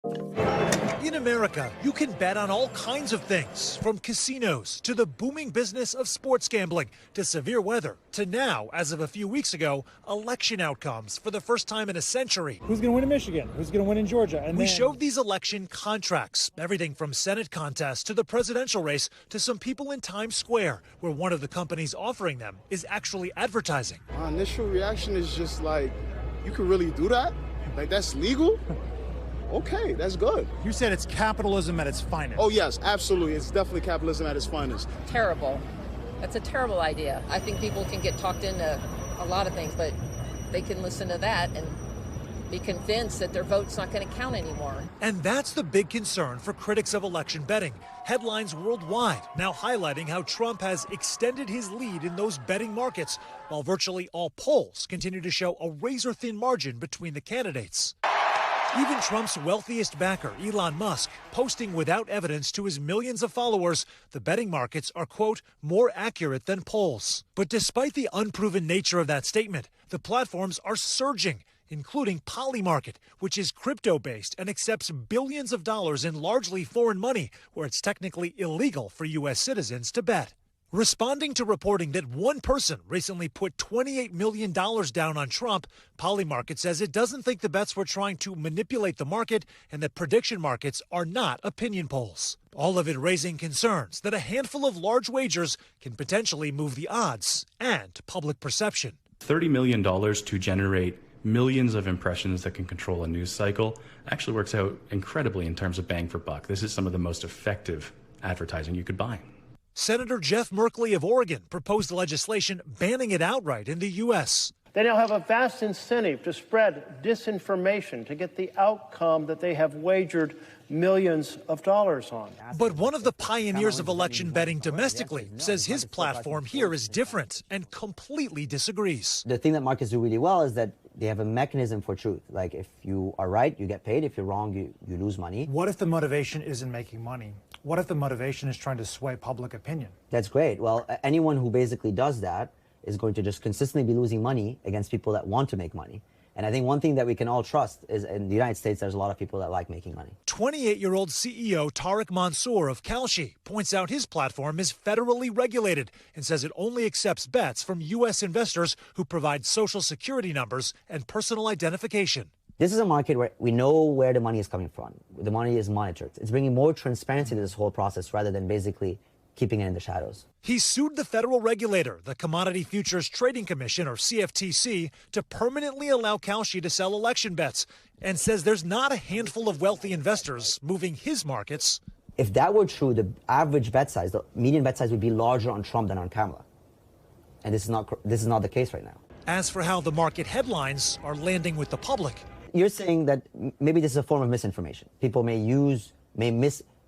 In America, you can bet on all kinds of things, from casinos to the booming business of sports gambling to severe weather to now, as of a few weeks ago, election outcomes for the first time in a century. Who's going to win in Michigan? Who's going to win in Georgia? And we showed these election contracts, everything from Senate contests to the presidential race to some people in Times Square, where one of the companies offering them is actually advertising. My initial reaction is just like, you can really do that? Like, that's legal? Okay, that's good. You said it's capitalism at its finest. Oh, yes, absolutely. It's definitely capitalism at its finest. Terrible. That's a terrible idea. I think people can get talked into a lot of things, but they can listen to that and be convinced that their vote's not going to count anymore. And that's the big concern for critics of election betting. Headlines worldwide now highlighting how Trump has extended his lead in those betting markets, while virtually all polls continue to show a razor-thin margin between the candidates. Even Trump's wealthiest backer, Elon Musk, posting without evidence to his millions of followers, the betting markets are, quote, more accurate than polls. But despite the unproven nature of that statement, the platforms are surging, including Polymarket, which is crypto-based and accepts billions of dollars in largely foreign money, where it's technically illegal for U.S. citizens to bet. Responding to reporting that one person recently put $28 million down on Trump, Polymarket says it doesn't think the bets were trying to manipulate the market and that prediction markets are not opinion polls. All of it raising concerns that a handful of large wagers can potentially move the odds and public perception. $30 million to generate millions of impressions that can control a news cycle actually works out incredibly in terms of bang for buck. This is some of the most effective advertising you could buy. Senator Jeff Merkley of Oregon proposed legislation banning it outright in the U.S. They now have a vast incentive to spread disinformation to get the outcome that they have wagered millions of dollars on. But one of the pioneers of election betting domestically says his platform here is different and completely disagrees. The thing that markets do really well is that they have a mechanism for truth. Like, if you are right, you get paid. If you're wrong, you lose money. What if the motivation isn't making money? What if the motivation is trying to sway public opinion? That's great. Well, anyone who basically does that is going to just consistently be losing money against people that want to make money. And I think one thing that we can all trust is in the United States, there's a lot of people that like making money. 28-year-old CEO Tariq Mansour of Kalshi points out his platform is federally regulated and says it only accepts bets from U.S. investors who provide social security numbers and personal identification. This is a market where we know where the money is coming from. The money is monitored. It's bringing more transparency to this whole process rather than basically keeping it in the shadows. He sued the federal regulator, the Commodity Futures Trading Commission, or CFTC, to permanently allow Kalshi to sell election bets, and says there's not a handful of wealthy investors moving his markets. If that were true, the average bet size, the median bet size would be larger on Trump than on Kamala. And this is not the case right now. As for how the market headlines are landing with the public. You're saying that maybe this is a form of misinformation. People may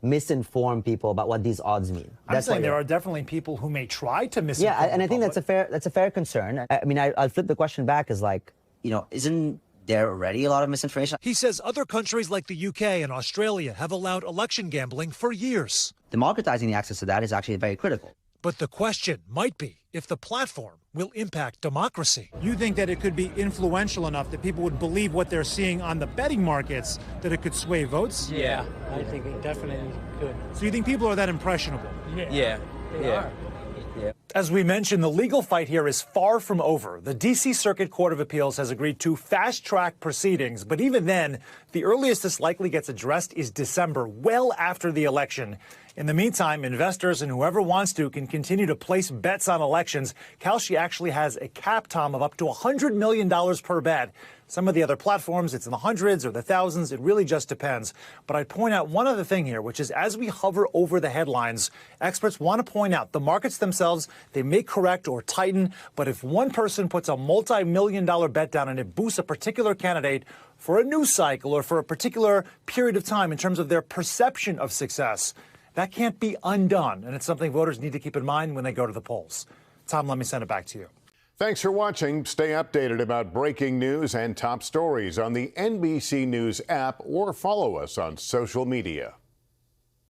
misinform people about what these odds mean. I'm saying there are definitely people who may try to misinform. Yeah, and I think that's a fair concern. I mean, I'll flip the question back as like, isn't there already a lot of misinformation? He says other countries like the UK and Australia have allowed election gambling for years. Democratizing the access to that is actually very critical. But the question might be if the platform will impact democracy. You think that it could be influential enough that people would believe what they're seeing on the betting markets, that it could sway votes? Yeah, I think it definitely could. So you think people are that impressionable? Yeah. They are. As we mentioned, the legal fight here is far from over. The D.C. Circuit Court of Appeals has agreed to fast-track proceedings, but even then, the earliest this likely gets addressed is December, well after the election. In the meantime, investors and whoever wants to can continue to place bets on elections. Kalshi actually has a cap, Tom, of up to $100 million per bet. Some of the other platforms, it's in the hundreds or the thousands. It really just depends. But I'd point out one other thing here, which is as we hover over the headlines, experts want to point out the markets themselves, they may correct or tighten. But if one person puts a multi-million-dollar bet down and it boosts a particular candidate for a news cycle or for a particular period of time in terms of their perception of success, that can't be undone. And it's something voters need to keep in mind when they go to the polls. Tom, let me send it back to you. Thanks for watching. Stay updated about breaking news and top stories on the NBC News app or follow us on social media.